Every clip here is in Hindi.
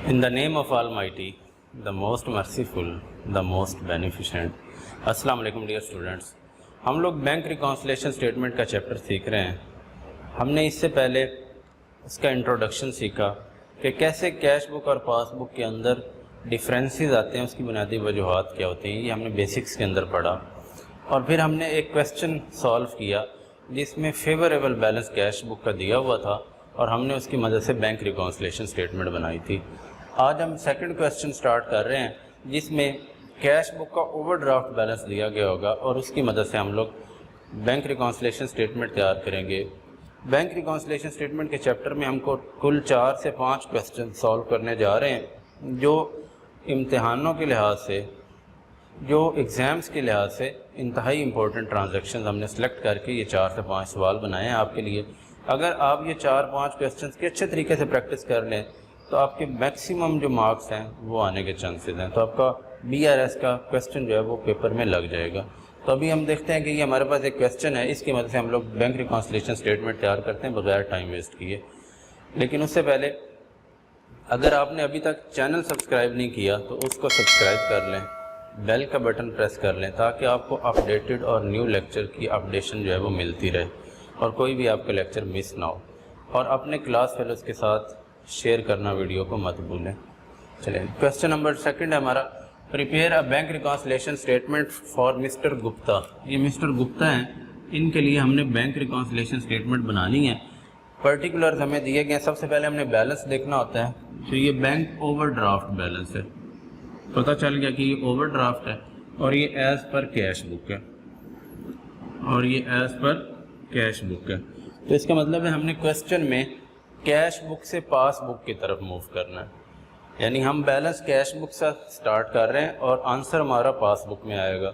In the name of Almighty, the most merciful, the most beneficent. अस्सलाम वालेकुम डियर स्टूडेंट्स। हम लोग बैंक रिकॉन्सिलेशन स्टेटमेंट का चैप्टर सीख रहे हैं। हमने इससे पहले उसका इंट्रोडक्शन सीखा कि कैसे कैश बुक और पासबुक के अंदर डिफरेंसेस आते हैं, उसकी बुनियादी वजूहात क्या होती हैं, ये हमने बेसिक्स के अंदर पढ़ा। और फिर हमने एक क्वेश्चन सॉल्व किया जिसमें फेवरेबल बैलेंस कैश बुक का दिया हुआ था और हमने उसकी मदद से बैंक रिकॉन्सिलेशन स्टेटमेंट बनाई थी। आज हम सेकंड क्वेश्चन स्टार्ट कर रहे हैं जिसमें कैश बुक का ओवरड्राफ्ट बैलेंस दिया गया होगा और उसकी मदद से हम लोग बैंक रिकॉन्सिलेशन स्टेटमेंट तैयार करेंगे। बैंक रिकॉन्सिलेशन स्टेटमेंट के चैप्टर में हमको कुल 4 से 5 क्वेश्चन सॉल्व करने जा रहे हैं जो इम्तिहानों के लिहाज से, जो एग्ज़ाम्स के लिहाज से इंतहाई इम्पोर्टेंट ट्रांजैक्शंस हमने सेलेक्ट करके ये 4 से 5 सवाल बनाए हैं आपके लिए। अगर आप ये 4-5 क्वेश्चंस के अच्छे तरीके से प्रैक्टिस कर लें तो आपके मैक्सिमम जो मार्क्स हैं वो आने के चांसेस हैं, तो आपका BRS का क्वेश्चन जो है वो पेपर में लग जाएगा। तो अभी हम देखते हैं कि ये हमारे पास एक क्वेश्चन है, इसकी मदद से हम लोग बैंक रिकॉन्सिलेशन स्टेटमेंट तैयार करते हैं बगैर टाइम वेस्ट किए। लेकिन उससे पहले अगर आपने अभी तक चैनल सब्सक्राइब नहीं किया तो उसको सब्सक्राइब कर लें, बेल का बटन प्रेस कर लें ताकि आपको अपडेटेड और न्यू लेक्चर की अपडेशन जो है वो मिलती रहे और कोई भी आपका लेक्चर मिस ना हो। और अपने क्लास फेलोज़ के साथ शेयर करना वीडियो को मत भूलें। चलिए, क्वेश्चन नंबर सेकंड है हमारा, prepare a bank reconciliation statement for mister Gupta. ये मिस्टर गुप्ता हैं, इनके लिए हमने बैंक रिकॉन्सिलेशन स्टेटमेंट बनानी है। पर्टिकुलर हमें दिए गए, सबसे पहले हमने बैलेंस देखना होता है। तो ये बैंक ओवरड्राफ्ट बैलेंस है, पता चल गया कि ये ओवरड्राफ्ट है और ये एज़ पर कैश बुक है और ये एज़ पर कैश बुक है। तो इसका मतलब है हमने क्वेश्चन में कैश बुक से पासबुक की तरफ मूव करना है, यानी हम बैलेंस कैश बुक से स्टार्ट कर रहे हैं और आंसर हमारा पासबुक में आएगा।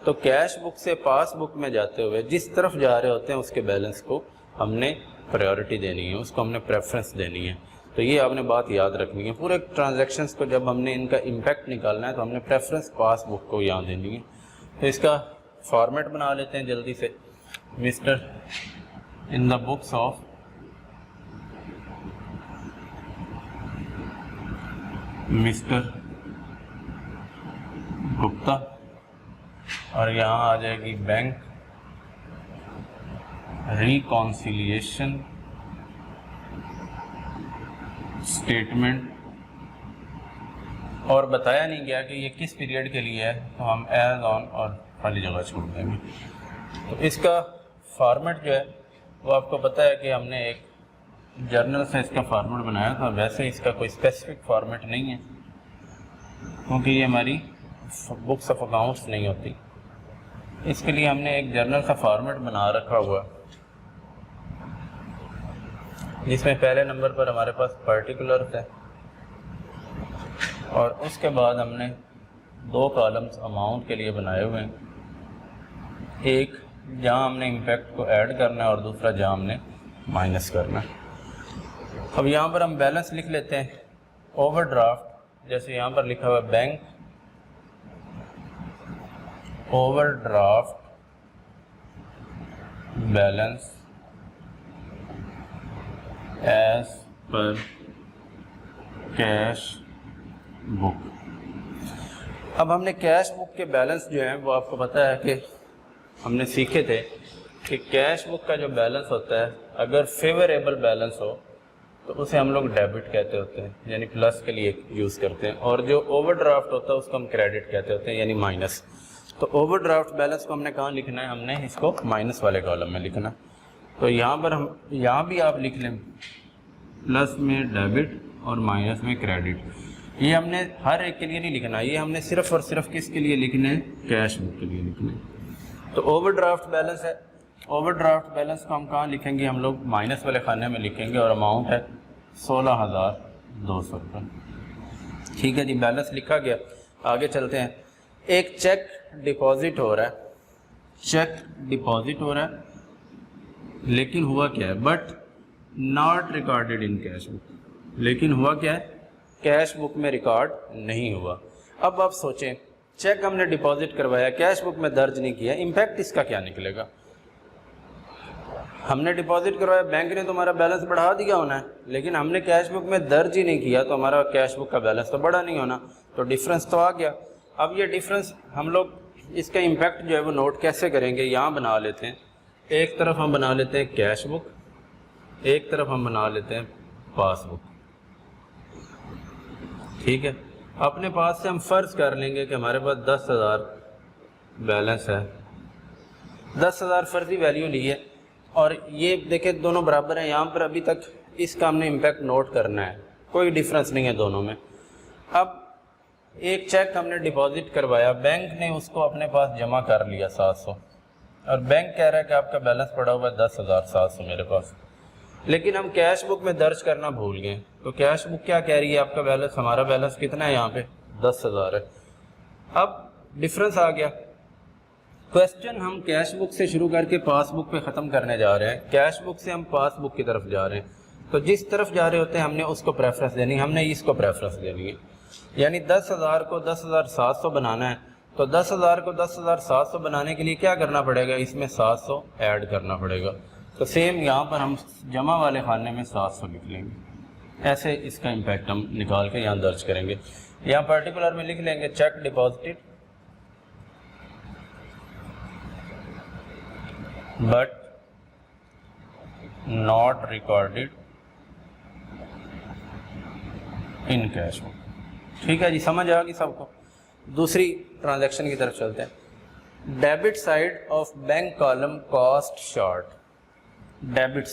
तो कैश बुक से पासबुक में जाते हुए जिस तरफ जा रहे होते हैं उसके बैलेंस को हमने प्रायोरिटी देनी है, उसको हमने प्रेफरेंस देनी है। तो ये आपने बात याद रखनी है। पूरे ट्रांजैक्शंस को जब हमने इनका इम्पैक्ट निकालना है तो हमने प्रेफरेंस पासबुक को यहाँ देनी है। तो इसका फॉर्मेट बना लेते हैं जल्दी से। Mister in the books of mister Gupta और यहाँ आ जाएगी बैंक रिकॉन्सिलिएशन स्टेटमेंट। और बताया नहीं गया कि ये किस पीरियड के लिए है, तो हम एज ऑन और खाली जगह छोड़ देंगे। तो इसका फॉर्मेट जो है वो आपको पता है कि हमने एक जर्नल से इसका फॉर्मेट बनाया था। वैसे इसका कोई स्पेसिफिक फॉर्मेट नहीं है क्योंकि ये हमारी बुक्स ऑफ अकाउंट्स नहीं होती। इसके लिए हमने एक जर्नल का फॉर्मेट बना रखा हुआ जिसमें पहले नंबर पर हमारे पास पर्टिकुलर्स है और उसके बाद हमने 2 कॉलम्स अमाउंट के लिए बनाए हुए हैं, एक जहाँ हमने इम्पैक्ट को ऐड करना है और दूसरा जहाँ हमने माइनस करना है। अब यहाँ पर हम बैलेंस लिख लेते हैं। ओवरड्राफ्ट, जैसे यहाँ पर लिखा हुआ है bank overdraft balance as per cash book. अब हमने कैश बुक के बैलेंस जो हैं वो आपको पता है कि हमने सीखे थे कि कैश बुक का जो बैलेंस होता है अगर फेवरेबल बैलेंस हो तो उसे हम लोग डेबिट कहते होते हैं, यानी प्लस के लिए यूज़ करते हैं, और जो ओवरड्राफ्ट होता है उसको हम क्रेडिट कहते होते हैं, यानी माइनस। तो ओवरड्राफ्ट बैलेंस को हमने कहाँ लिखना है, हमने इसको माइनस वाले कॉलम में लिखना। तो यहाँ पर हम, यहाँ भी आप लिख लें प्लस में डेबिट और माइनस में क्रेडिट। ये हमने हर एक के लिए नहीं लिखना, ये हमने सिर्फ और सिर्फ किसके लिए लिखना है, कैश बुक के लिए लिखना है। तो ओवरड्राफ्ट बैलेंस है, ओवरड्राफ्ट बैलेंस को हम कहाँ लिखेंगे, हम लोग माइनस वाले खाने में लिखेंगे और अमाउंट है 16,200 रुपये। ठीक है जी, बैलेंस लिखा गया। आगे चलते हैं। एक चेक डिपॉजिट हो रहा है, चेक डिपॉजिट हो रहा है लेकिन हुआ क्या है, but not recorded in cash book. लेकिन हुआ क्या है, कैश बुक में रिकॉर्ड नहीं हुआ। अब आप सोचें, चेक हमने डिपॉजिट करवाया, कैश बुक में दर्ज नहीं किया, इम्पैक्ट इसका क्या निकलेगा। हमने डिपॉजिट करवाया, बैंक ने तुम्हारा बैलेंस बढ़ा दिया होना है, लेकिन हमने कैश बुक में दर्ज ही नहीं किया, तो हमारा कैश बुक का बैलेंस तो बढ़ा नहीं होना, तो डिफरेंस तो आ गया। अब ये डिफरेंस हम लोग इसका इम्पैक्ट जो है वो नोट कैसे करेंगे, यहाँ बना लेते हैं। एक तरफ हम बना लेते हैं कैश बुक, एक तरफ हम बना लेते हैं पासबुक। ठीक है, अपने पास से हम फ़र्ज़ कर लेंगे कि हमारे पास 10,000 बैलेंस है, 10,000 फर्जी वैल्यू ली है, और ये देखें दोनों बराबर हैं। यहाँ पर अभी तक इसका हमने इम्पैक्ट नोट करना है, कोई डिफरेंस नहीं है दोनों में। अब एक चेक हमने डिपॉजिट करवाया, बैंक ने उसको अपने पास जमा कर लिया 700, और बैंक कह रहा है कि आपका बैलेंस पड़ा हुआ है 10,700 मेरे पास, लेकिन हम कैश बुक में दर्ज करना भूल गए। तो कैश बुक क्या कह रही है, आपका बैलेंस, हमारा बैलेंस कितना है यहाँ पे 10,000 है। अब डिफरेंस आ गया। क्वेश्चन हम कैश बुक से शुरू करके पासबुक पे ख़त्म करने जा रहे हैं, कैश बुक से हम पासबुक की तरफ जा रहे हैं। तो जिस तरफ जा रहे होते हैं हमने उसको प्रेफरेंस देनी, हमने इसको प्रेफरेंस देनी है। यानी 10,000 को 10,700 बनाना है, तो 10,000 को 10,700 बनाने के लिए क्या करना पड़ेगा, इसमें 700 ऐड करना पड़ेगा। तो सेम यहाँ पर हम जमा वाले खाने में 700 लिख लेंगे। ऐसे इसका इम्पैक्ट हम निकाल के यहाँ दर्ज करेंगे। यहाँ पर्टिकुलर में लिख लेंगे check deposited but not recorded in cash book. ठीक है जी, समझ आ गई सबको। दूसरी ट्रांजैक्शन की तरफ चलते हैं। Debit side of bank column cost short. Debit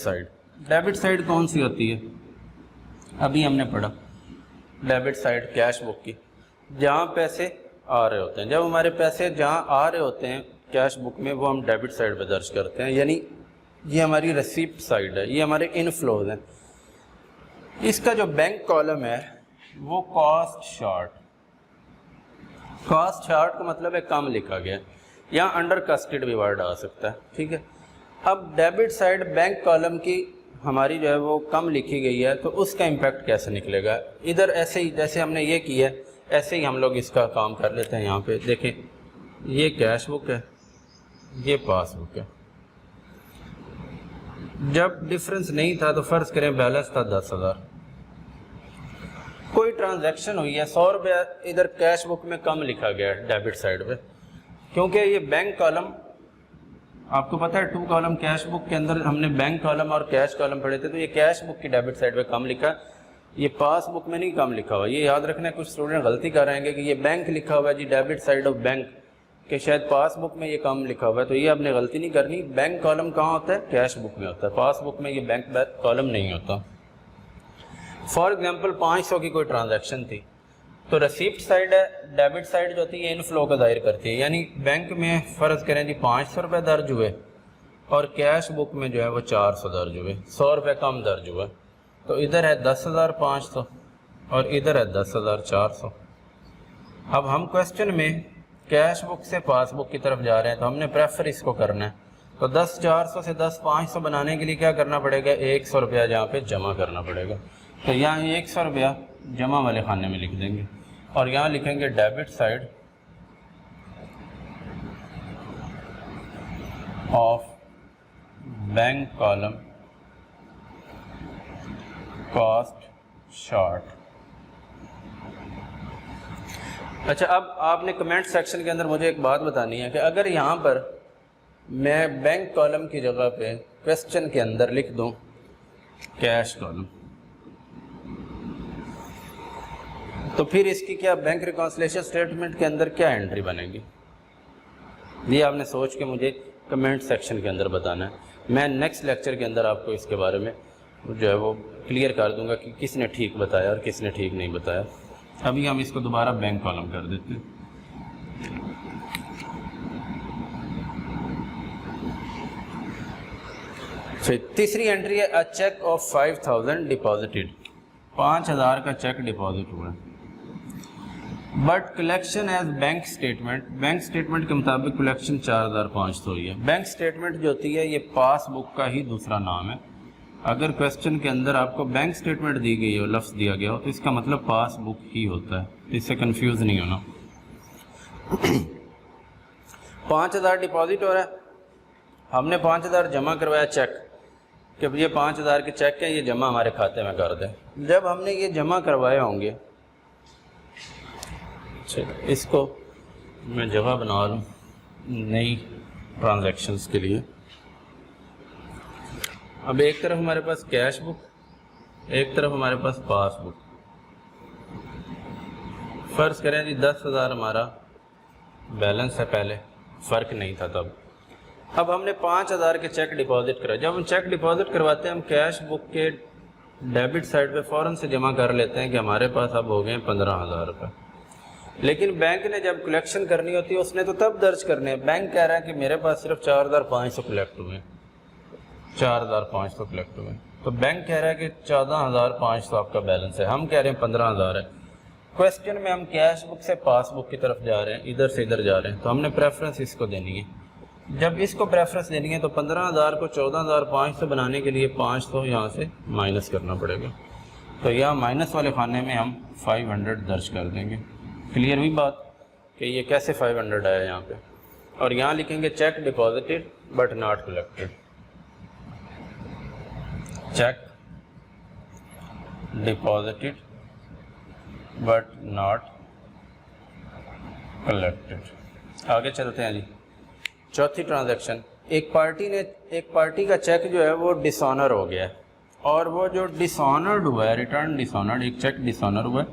side कौन सी होती है, अभी हमने पढ़ा। डेबिट साइड कैश बुक की, जहाँ पैसे आ रहे होते हैं, जब हमारे पैसे जहाँ आ रहे होते हैं कैश बुक में, वो हम डेबिट साइड पे दर्ज करते हैं। यानी ये हमारी रिसीप्ट साइड है, ये हमारे इनफ्लोज हैं। इसका जो बैंक कॉलम है वो कॉस्ट शॉर्ट का मतलब है कम लिखा गया, यहाँ अंडर कस्टेड भी वर्ड आ सकता है। ठीक है, अब डेबिट साइड बैंक कॉलम की हमारी जो है वो कम लिखी गई है, तो उसका इम्पैक्ट कैसे निकलेगा। इधर ऐसे ही जैसे हमने ये किया है, ऐसे ही हम लोग इसका काम कर लेते हैं। यहाँ पे देखें, ये कैश बुक है, ये पासबुक है। जब डिफरेंस नहीं था तो फ़र्ज़ करें बैलेंस था 10,000, कोई ट्रांजैक्शन हुई है, 100 रुपया इधर कैश बुक में कम लिखा गया है डेबिट साइड पे, क्योंकि ये बैंक कॉलम आपको पता है 2 कॉलम कैश बुक के अंदर हमने बैंक कॉलम और कैश कॉलम पढ़े थे, तो ये कैश बुक की डेबिट साइड पे कम लिखा, ये पास बुक में नहीं कम लिखा हुआ। ये याद रखना है, कुछ स्टूडेंट गलती कर रहे हैं कि ये बैंक लिखा हुआ है जी, डेबिट साइड ऑफ बैंक, कि शायद पास बुक में ये कम लिखा हुआ है, तो ये आपने गलती नहीं करनी। बैंक कॉलम कहाँ होता है, कैश बुक में होता है, पास बुक में ये बैंक कॉलम नहीं होता। फॉर एग्जाम्पल 500 की कोई ट्रांजेक्शन थी, तो रिसीप्ट साइड है, डेबिट साइड जो होती है इनफ्लो का दायर करती है। यानी बैंक में फ़र्ज़ करें जी 500 रुपये दर्ज हुए, और कैश बुक में जो है वो 400 दर्ज हुए, 100 रुपये कम दर्ज हुआ, तो इधर है 10,500 और इधर है 10,400। अब हम क्वेश्चन में कैश बुक से पासबुक की तरफ जा रहे हैं, तो हमने प्रेफर इसको करना है। तो 10,400 से 10,500 बनाने के लिए क्या करना पड़ेगा, 100 रुपया जहाँ पे जमा करना पड़ेगा। तो यहाँ 100 रुपया जमा वाले खाने में लिख देंगे, और यहाँ लिखेंगे debit side of bank column cost short. अच्छा, अब आपने कमेंट सेक्शन के अंदर मुझे एक बात बतानी है कि अगर यहाँ पर मैं बैंक कॉलम की जगह पे क्वेश्चन के अंदर लिख दूँ कैश कॉलम, तो फिर इसकी क्या बैंक रिकॉन्सिलिएशन स्टेटमेंट के अंदर क्या एंट्री बनेगी, ये आपने सोच के मुझे कमेंट सेक्शन के अंदर बताना है। मैं नेक्स्ट लेक्चर के अंदर आपको इसके बारे में जो है वो क्लियर कर दूंगा कि किसने ठीक बताया और किसने ठीक नहीं बताया। अभी हम इसको दोबारा बैंक कॉलम कर देते हैं। फिर तीसरी एंट्री है, अ चेक ऑफ 5,000 डिपॉजिटेड, 5,000 का चेक डिपॉजिट हुआ, but collection as bank statement के मुताबिक कलेक्शन 4,500 हुई है। बैंक स्टेटमेंट जो होती है ये पासबुक का ही दूसरा नाम है। अगर क्वेश्चन के अंदर आपको बैंक स्टेटमेंट दी गई हो, लफ्ज़ दिया गया हो, तो इसका मतलब पासबुक ही होता है, इससे कंफ्यूज नहीं होना। 5,000 डिपॉजिट हो रहा है, हमने 5,000 जमा करवाया चेक, कि ये 5,000 के चेक हैं, ये जमा हमारे खाते में कर दें। जब हमने ये जमा करवाए होंगे, इसको मैं जगह बना लूँ नई ट्रांजैक्शंस के लिए। अब एक तरफ हमारे पास कैश बुक, एक तरफ हमारे पास पासबुक। फ़र्ज़ करें जी 10,000 हमारा बैलेंस है, पहले फ़र्क नहीं था तब। अब हमने 5,000 के चेक डिपॉजिट करा। जब हम चेक डिपॉजिट करवाते हैं, हम कैश बुक के डेबिट साइड पे फ़ौरन से जमा कर लेते हैं कि हमारे पास अब हो गए 15,000 रुपये। लेकिन बैंक ने जब कलेक्शन करनी होती है, उसने तो तब दर्ज करने हैं। बैंक कह रहा है कि मेरे पास सिर्फ 4,500 कलेक्ट हुए, 4,500 कलेक्ट हुए। तो बैंक कह रहा है कि 14,500 आपका बैलेंस है, हम कह रहे हैं 15,000 है। क्वेश्चन में हम कैश बुक से पासबुक की तरफ जा रहे हैं, इधर से इधर जा रहे हैं, तो हमने प्रेफरेंस इसको देनी है। जब इसको प्रेफरेंस देनी है तो 15,000 को 14,500 बनाने के लिए 500 यहाँ से माइनस करना पड़ेगा। तो यहाँ माइनस वाले खाने में हम 500 दर्ज कर देंगे। क्लियर हुई बात कि ये कैसे 500 आया यहाँ पे। और यहाँ लिखेंगे check deposited but not collected, check deposited but not collected. आगे चलते हैं जी। चौथी ट्रांजैक्शन, एक पार्टी का चेक जो है वो डिसऑनर हो गया है, और वो जो डिसऑनर्ड हुआ है, रिटर्न डिसऑनर्ड, एक चेक डिसऑनर हुआ है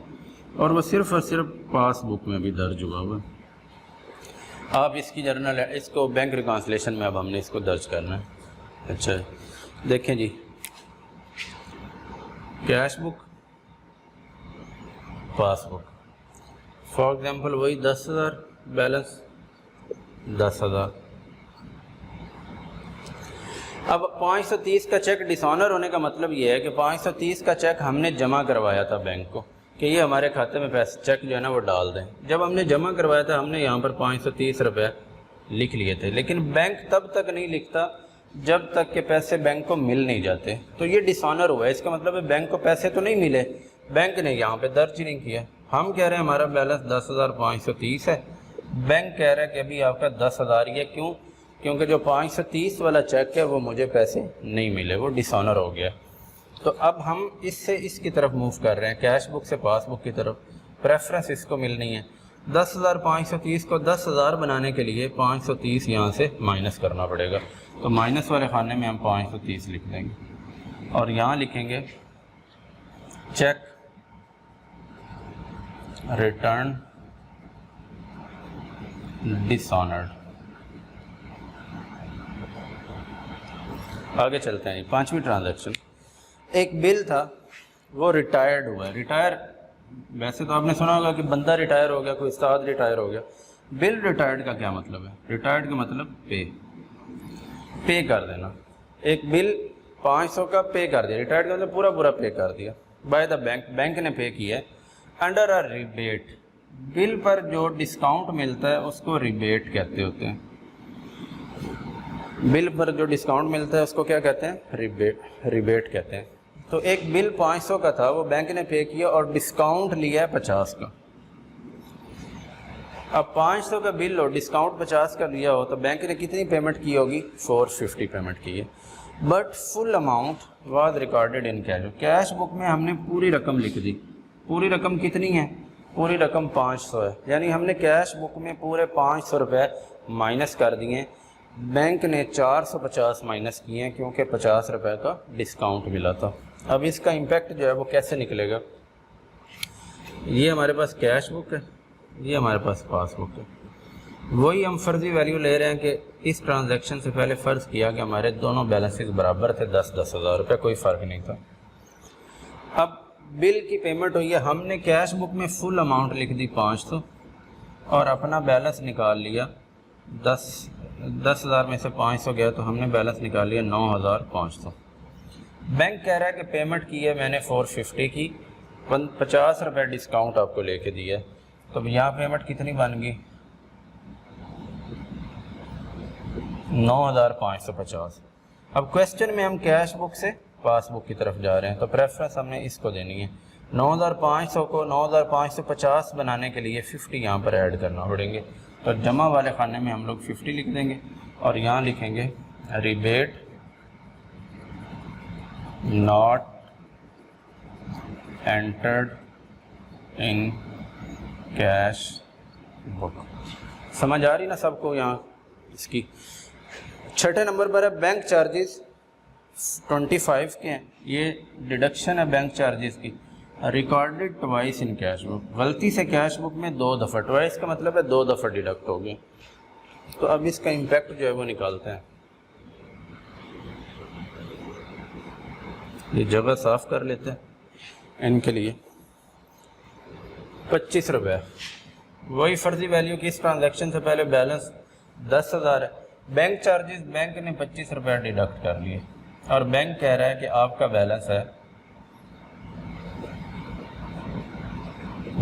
और वो सिर्फ और सिर्फ पासबुक में भी दर्ज हुआ हुआ है। आप इसकी जर्नल है, इसको बैंक रिकॉन्सिलेशन में अब हमने इसको दर्ज करना है। अच्छा देखें जी, cash book, passbook. For example वही 10,000 बैलेंस, 10,000। अब 530 का चेक डिसऑनर होने का मतलब ये है कि 530 का चेक हमने जमा करवाया था बैंक को कि ये हमारे खाते में पैसे, चेक जो है ना वो डाल दें। जब हमने जमा करवाया था, हमने यहाँ पर 530 रुपये लिख लिए थे, लेकिन बैंक तब तक नहीं लिखता जब तक के पैसे बैंक को मिल नहीं जाते। तो ये डिसऑनर हुआ है, इसका मतलब है बैंक को पैसे तो नहीं मिले, बैंक ने यहाँ पे दर्ज ही नहीं किया। हम कह रहे हैं हमारा बैलेंस 10,530 है, बैंक कह रहा है कि अभी आपका 10,000 ही है। क्यों? क्योंकि जो 530 वाला चेक है वो मुझे पैसे नहीं मिले, वो डिसऑनर हो गया। तो अब हम इससे इसकी तरफ मूव कर रहे हैं, कैश बुक से पासबुक की तरफ। प्रेफरेंस इसको मिलनी है। 10,530 को 10,000 बनाने के लिए 530 यहाँ से माइनस करना पड़ेगा। तो माइनस वाले खाने में हम 530 लिख देंगे और यहाँ लिखेंगे चेक रिटर्न डिसऑनर्ड। आगे चलते हैं। पांचवी ट्रांजैक्शन, एक बिल था वो रिटायर्ड हुआ है। रिटायर, वैसे तो आपने सुना होगा कि बंदा रिटायर हो गया, कोई उस्ताद रिटायर हो गया। बिल रिटायर्ड का क्या मतलब है? रिटायर्ड का मतलब पे कर देना। एक बिल 500 का पे कर दिया, रिटायर्ड का मतलब पूरा पे कर दिया बाय द बैंक, बैंक ने पे किया है। अंडर अ रिबेट, बिल पर जो डिस्काउंट मिलता है उसको रिबेट कहते होते हैं। बिल पर जो डिस्काउंट मिलता है उसको क्या कहते हैं? रिबेट कहते हैं। तो एक बिल 500 का था, वो बैंक ने पे किया और डिस्काउंट लिया है 50 का। अब 500 का बिल और डिस्काउंट 50 का लिया हो तो बैंक ने कितनी पेमेंट की होगी? 450 पेमेंट की है। But full amount was recorded in cash. Cash book में हमने पूरी रकम लिख दी। पूरी रकम कितनी है? पूरी रकम 500 है, यानी हमने कैश बुक में पूरे 500 रुपये माइनस कर दिए। बैंक ने 450 माइनस किए हैं क्योंकि 50 रुपये का डिस्काउंट मिला था। अब इसका इम्पेक्ट जो है वो कैसे निकलेगा? ये हमारे पास कैश बुक है, ये हमारे पास पासबुक है। वही हम फर्जी वैल्यू ले रहे हैं कि इस ट्रांजैक्शन से पहले फ़र्ज़ किया कि हमारे दोनों बैलेंसेस बराबर थे, 10-10 हज़ार रुपये, कोई फ़र्क नहीं था। अब बिल की पेमेंट हुई है, हमने कैश बुक में फुल अमाउंट लिख दी 500 और अपना बैलेंस निकाल लिया 10,000 में से 500 गया तो हमने बैलेंस निकाल लिया 9,500। बैंक कह रहा है कि पेमेंट की है मैंने 450 की, 50 रुपये डिस्काउंट आपको लेके दिया है। तो यहाँ पेमेंट कितनी बन गई? 9,550। अब क्वेश्चन में हम कैश बुक से पासबुक की तरफ जा रहे हैं तो प्रेफरेंस हमने इसको देनी है। 9,500 को 9,550 बनाने के लिए 50 यहाँ पर ऐड करना पड़ेंगे। तो जमा वाले खाने में हम लोग 50 लिख देंगे और यहाँ लिखेंगे rebate not entered in cash book. समझ आ रही ना सबको यहाँ इसकी। छठे नंबर पर है बैंक चार्जेस 25 के हैं, ये डिडक्शन है बैंक चार्जेस की। Recorded twice in cash book, गलती से कैश बुक में 2 दफ़ा, ट्वाइस का मतलब है 2 दफ़ा डिडक्ट हो गए। तो अब इसका इम्पैक्ट जो है वो निकालते हैं। ये जगह साफ कर लेते हैं इनके लिए। 25 रुपये, वही फर्जी वैल्यू की इस ट्रांजैक्शन से पहले बैलेंस 10,000 है। बैंक चार्जेस बैंक ने 25 रुपये डिडक्ट कर लिए और बैंक कह रहा है कि आपका बैलेंस है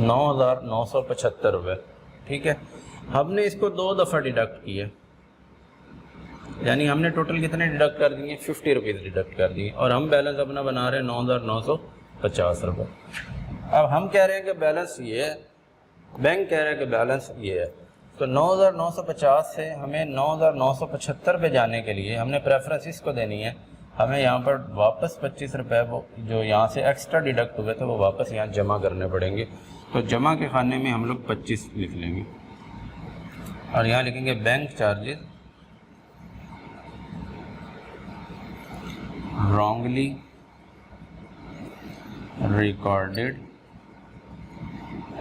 9,975 रुपये। ठीक है, हमने इसको 2 दफ़ा डिडक्ट किया, यानी हमने टोटल कितने डिडक्ट कर दिए? 50 रुपीज़ डिडक्ट कर दिए और हम बैलेंस अपना बना रहे हैं 9,950 रुपये। अब हम कह रहे हैं कि बैलेंस ये है, बैंक कह रहा है कि बैलेंस ये है। तो 9,950 से हमें 9,975 पे जाने के लिए हमने प्रेफरेंस इसको देनी है। हमें यहाँ पर वापस 25 रुपये वो जो यहाँ से एक्स्ट्रा डिडक्ट हुए थे वो वापस यहाँ जमा करने पड़ेंगे। तो जमा के खाने में हम लोग 25 लिख लेंगे और यहाँ लिखेंगे bank charges wrongly recorded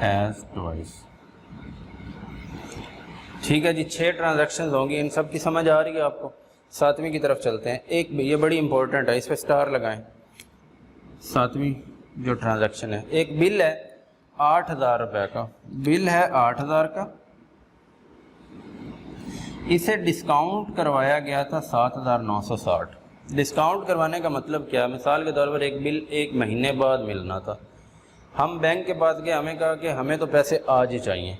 as twice। ठीक है जी, 6 ट्रांजैक्शंस होंगी, इन सब की समझ आ रही है आपको। 7वीं की तरफ चलते हैं। एक ये बड़ी इंपॉर्टेंट है, इस पर स्टार लगाएं। 7वीं जो ट्रांजैक्शन है, एक बिल है 8,000 रुपये का, बिल है 8,000 का, इसे डिस्काउंट करवाया गया था 7,960। डिस्काउंट करवाने का मतलब क्या? मिसाल के तौर पर एक बिल 1 महीने बाद मिलना था, हम बैंक के पास गए, हमें कहा कि हमें तो पैसे आज ही चाहिए।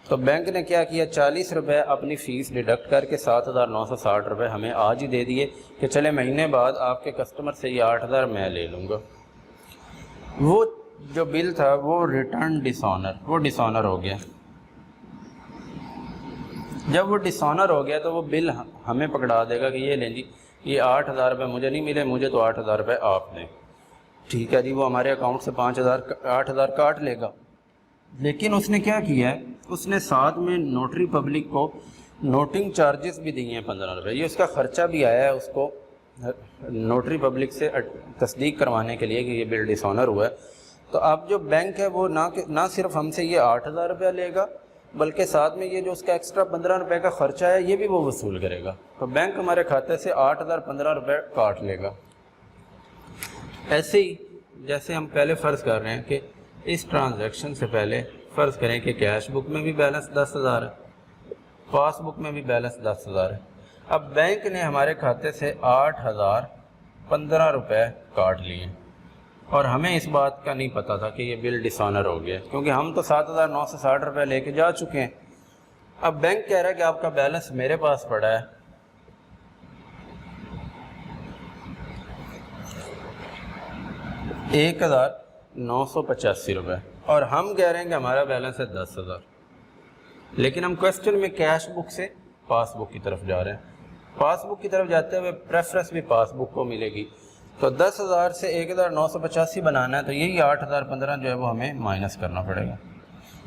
तो बैंक ने क्या किया? 40 रुपये अपनी फ़ीस डिडक्ट करके 7,960 रुपये हमें आज ही दे दिए कि चले महीने बाद आपके कस्टमर से ये 8,000 मैं ले लूँगा। वो जो बिल था वो रिटर्न डिसऑनर, वो डिसऑनर हो गया। जब वो डिसऑनर हो गया तो वो बिल हमें पकड़ा देगा कि ये लें जी, ये 8,000 रुपये मुझे नहीं मिले, मुझे तो 8,000 रुपये आप दें। ठीक है जी, वो हमारे अकाउंट से 8,000 काट लेगा। लेकिन उसने क्या किया है, उसने साथ में नोटरी पब्लिक को नोटिंग चार्जेस भी दिए हैं 15 रुपये। ये उसका ख़र्चा भी आया है उसको नोटरी पब्लिक से तस्दीक करवाने के लिए कि ये बिल डिसऑनर हुआ है। तो अब जो बैंक है वो ना सिर्फ हमसे ये 8,000 रुपया लेगा, बल्कि साथ में ये जो उसका एक्स्ट्रा 15 रुपये का ख़र्चा है ये भी वो वसूल करेगा। तो बैंक हमारे खाते से 8,015 रुपये काट लेगा। ऐसे ही जैसे हम पहले फ़र्ज़ कर रहे हैं कि इस ट्रांजैक्शन से पहले फ़र्ज़ करें कि कैश बुक में भी बैलेंस 10,000 है, पासबुक में भी बैलेंस 10,000 है। अब बैंक ने हमारे खाते से 8,015 रुपये काट लिए और हमें इस बात का नहीं पता था कि ये बिल डिसऑनर हो गया, क्योंकि हम तो 7,960 रुपये लेके जा चुके हैं। अब बैंक कह रहा है कि आपका बैलेंस मेरे पास पड़ा है 1,985 रुपये और हम कह रहे हैं कि हमारा बैलेंस है 10,000। लेकिन हम क्वेश्चन में कैश बुक से पासबुक की तरफ जा रहे हैं। पासबुक की तरफ जाते हुए प्रेफरेंस भी पासबुक को मिलेगी। तो 10,000 से 1,985 बनाना है तो यही 8,015 जो है वो हमें माइनस करना पड़ेगा।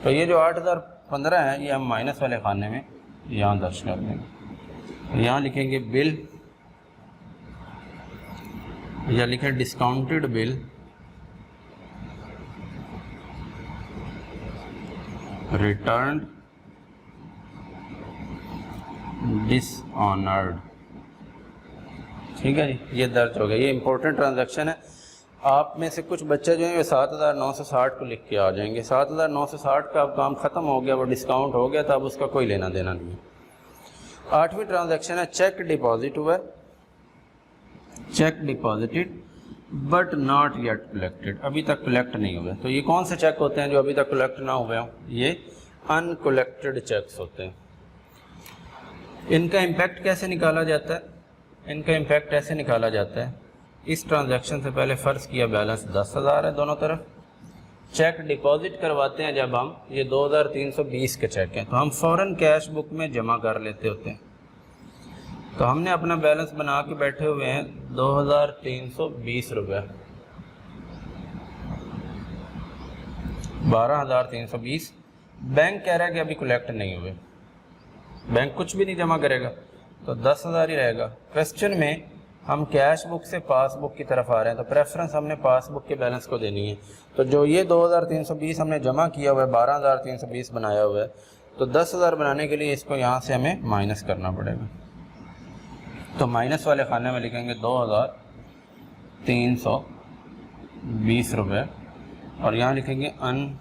तो ये जो 8,015 है ये हम माइनस वाले खाने में यहाँ दर्ज कर देंगे। यहाँ लिखेंगे बिल या लिखें डिस्काउंटेड बिल रिटर्न डिसऑनर्ड। ठीक है जी, ये दर्ज हो गया। ये इंपॉर्टेंट ट्रांजैक्शन है। आप में से कुछ बच्चे जो हैं वो 7,960 को लिख के आ जाएंगे। 7,960 का अब काम ख़त्म हो गया, वो डिस्काउंट हो गया था, अब उसका कोई लेना देना नहीं है। 8वीं ट्रांजैक्शन है चेक डिपॉजिट हुआ, check deposited but not yet collected, अभी तक कलेक्ट नहीं हुए। तो ये कौन से चेक होते हैं जो अभी तक कलेक्ट ना हुए हों? ये अनकलेक्टेड चेक्स होते हैं। इनका इम्पैक्ट कैसे निकाला जाता है? इनका इम्पैक्ट ऐसे निकाला जाता है, इस ट्रांजैक्शन से पहले फ़र्ज़ किया बैलेंस 10,000 है दोनों तरफ, चेक डिपॉजिट करवाते हैं जब हम, ये 2,320 के चेक हैं तो हम फ़ौरन कैश बुक में जमा कर लेते होते हैं। तो हमने अपना बैलेंस बना के बैठे हुए हैं 2320 रुपये, 12,320। बैंक कह रहा है कि अभी कलेक्ट नहीं हुए, बैंक कुछ भी नहीं जमा करेगा, तो 10,000 ही रहेगा। क्वेश्चन में हम कैश बुक से पासबुक की तरफ आ रहे हैं, तो प्रेफरेंस हमने पासबुक के बैलेंस को देनी है। तो जो ये 2320 हमने जमा किया हुआ है, 12,320 बनाया हुआ है, तो 10,000 बनाने के लिए इसको यहाँ से हमें माइनस करना पड़ेगा। तो माइनस वाले खाने में लिखेंगे 2,320 रुपये और यहाँ लिखेंगे अनकलेक्टेड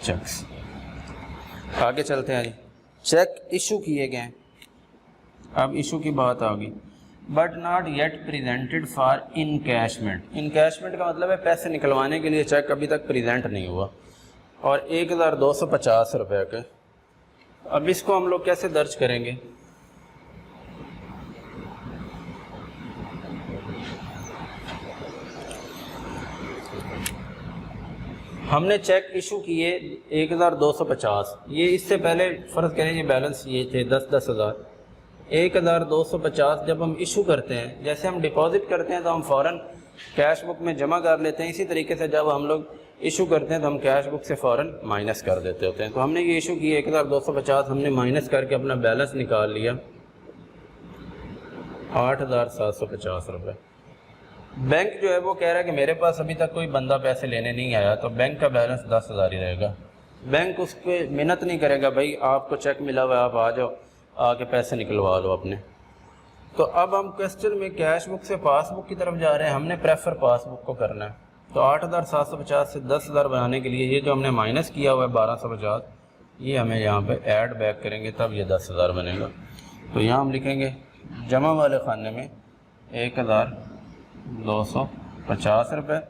चेक्स। आगे चलते हैं जी। चेक इशू किए गए, अब इशू की बात आ गई। But not yet presented for encashment. Encashment का मतलब है पैसे निकलवाने के लिए चेक अभी तक प्रेजेंट नहीं हुआ, और 1,250 रुपये के। अब इसको हम लोग कैसे दर्ज करेंगे? हमने चेक इशू किए 1,250, ये इससे पहले फ़र्ज़ करें ये बैलेंस ये थे 10-10 हज़ार। 1,250 जब हम इशू करते हैं, जैसे हम डिपॉजिट करते हैं तो हम फ़ौरन कैश बुक में जमा कर लेते हैं, इसी तरीके से जब हम लोग इशू करते हैं तो हम कैश बुक से फ़ौरन माइनस कर देते होते हैं। तो हमने ये इशू किए 1,250, हमने माइनस करके अपना बैलेंस निकाल लिया 8,750 रुपये। बैंक जो है वो कह रहा है कि मेरे पास अभी तक कोई बंदा पैसे लेने नहीं आया, तो बैंक का बैलेंस 10,000 ही रहेगा। बैंक उस पर मिन्नत नहीं करेगा, भाई आपको चेक मिला हुआ है, आप आ जाओ, आके पैसे निकलवा लो अपने। तो अब हम क्वेश्चन में कैश बुक से पासबुक की तरफ जा रहे हैं, हमने प्रेफर पासबुक को करना है। तो 8,750 से 10,000 बनाने के लिए ये जो हमने माइनस किया हुआ है 1,250, ये हमें यहाँ पे ऐड बैक करेंगे, तब ये 10,000 बनेगा। तो यहाँ हम लिखेंगे जमा वाले खाने में 1,250 रुपये,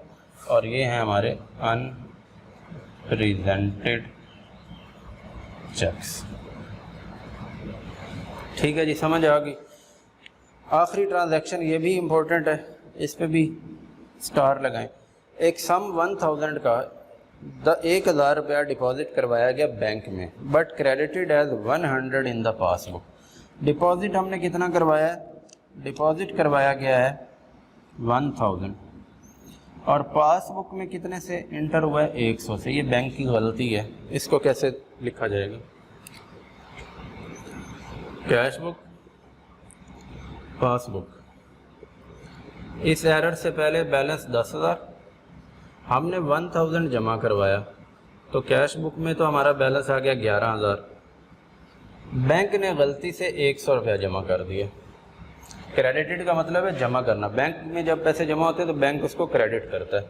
और ये हैं हमारे अनप्रेजेंटेड चेक्स। ठीक है जी, समझ आ गई। आखिरी ट्रांजैक्शन ये भी इम्पोर्टेंट है, इस पे भी स्टार लगाएं। एक सम 1,000 का 1,000 रुपया डिपॉजिट करवाया गया बैंक में, but credited as 100 in the passbook. Deposit हमने कितना करवाया है? डिपॉजिट करवाया गया है 1,000, और पासबुक में कितने से इंटर हुआ है? 100 से। ये बैंक की गलती है, इसको कैसे लिखा जाएगा? कैश बुक पासबुक, इस एरर से पहले बैलेंस 10,000, हमने 1,000 जमा करवाया, तो कैश बुक में तो हमारा बैलेंस आ गया 11,000। बैंक ने गलती से 100 रुपया जमा कर दिया। क्रेडिटेड का मतलब है जमा करना, बैंक में जब पैसे जमा होते हैं तो बैंक उसको क्रेडिट करता है।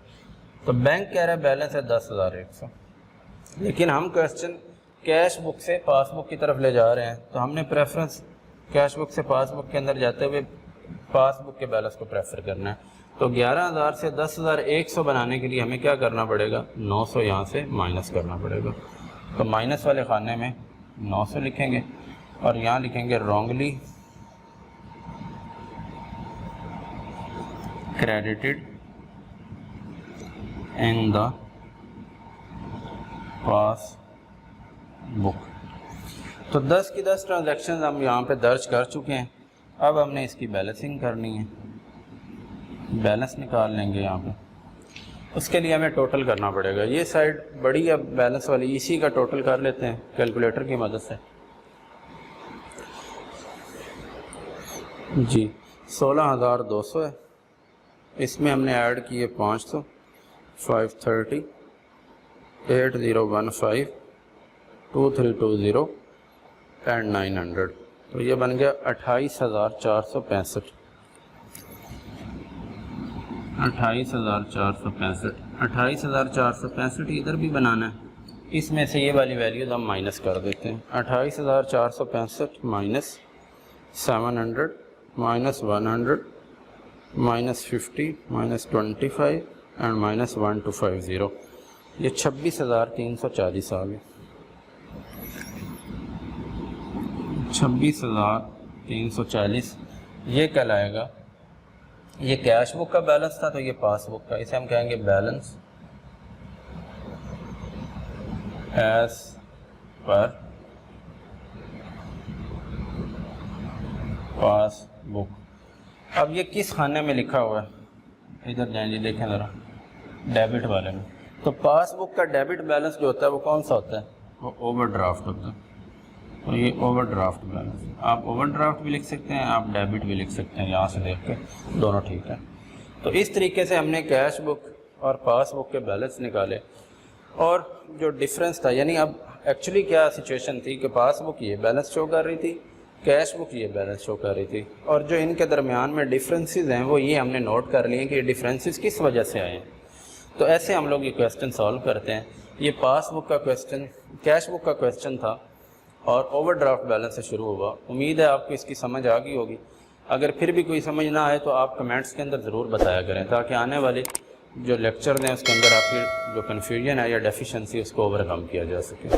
तो बैंक कह रहा है बैलेंस है 10,100, लेकिन हम क्वेश्चन कैश बुक से पासबुक की तरफ ले जा रहे हैं, तो हमने प्रेफरेंस कैश बुक से पासबुक के अंदर जाते हुए पासबुक के बैलेंस को प्रेफर करना है। तो 11,000 से 10,100 बनाने के लिए हमें क्या करना पड़ेगा? 900 यहाँ से माइनस करना पड़ेगा। तो माइनस वाले खाने में 900 लिखेंगे, और यहाँ लिखेंगे wrongly credited in the passbook. तो 10 की 10 ट्रांजैक्शन हम यहाँ पे दर्ज कर चुके हैं। अब हमने इसकी बैलेंसिंग करनी है, बैलेंस निकाल लेंगे यहाँ पे। उसके लिए हमें टोटल करना पड़ेगा। ये साइड बड़ी है बैलेंस वाली, इसी का टोटल कर लेते हैं कैलकुलेटर की मदद से। जी 16,200 है, इसमें हमने ऐड किए 500, 530, 8015, 2320 एंड 900। तो ये बन गया 28,465। 28,465, 28,465 इधर भी बनाना है, इसमें से ये वाली वैल्यूज हम माइनस कर देते हैं। 28,465 minus 700 minus 100 minus 50 minus 25 and minus 1250, ये 26,340 आ गए। 26,340 ये कल आएगा। ये कैश बुक का बैलेंस था, तो ये पासबुक का, इसे हम कहेंगे बैलेंस एज पर पासबुक। अब ये किस खाने में लिखा हुआ है, इधर जाएं जी, देखें ज़रा, डेबिट वाले में। तो पासबुक का डेबिट बैलेंस जो होता है वो कौन सा होता है, वो ओवरड्राफ्ट होता है। तो ये ओवरड्राफ्ट बैलेंस, आप ओवरड्राफ्ट भी लिख सकते हैं, आप डेबिट भी लिख सकते हैं, यहाँ से देख के दोनों ठीक है। तो इस तरीके से हमने कैश बुक और पासबुक के बैलेंस निकाले, और जो डिफरेंस था, यानी अब एक्चुअली क्या सिचुएशन थी कि पासबुक ये बैलेंस शो कर रही थी, कैश बुक ये बैलेंस शो कर रही थी, और जो इनके दरमियान में डिफरेंसेस हैं वो ये हमने नोट कर लिए कि डिफरेंसेस किस वजह से आए हैं। तो ऐसे हम लोग ये क्वेश्चन सॉल्व करते हैं। ये पासबुक का क्वेश्चन, कैश बुक का क्वेश्चन था और ओवरड्राफ्ट बैलेंस से शुरू हुआ। उम्मीद है आपको इसकी समझ आ गई होगी। अगर फिर भी कोई समझ ना आए तो आप कमेंट्स के अंदर ज़रूर बताया करें, ताकि आने वाले जो लेक्चर हैं उसके अंदर आपकी जो कन्फ्यूजन है या डेफिशिएंसी उसको ओवरकम किया जा सके।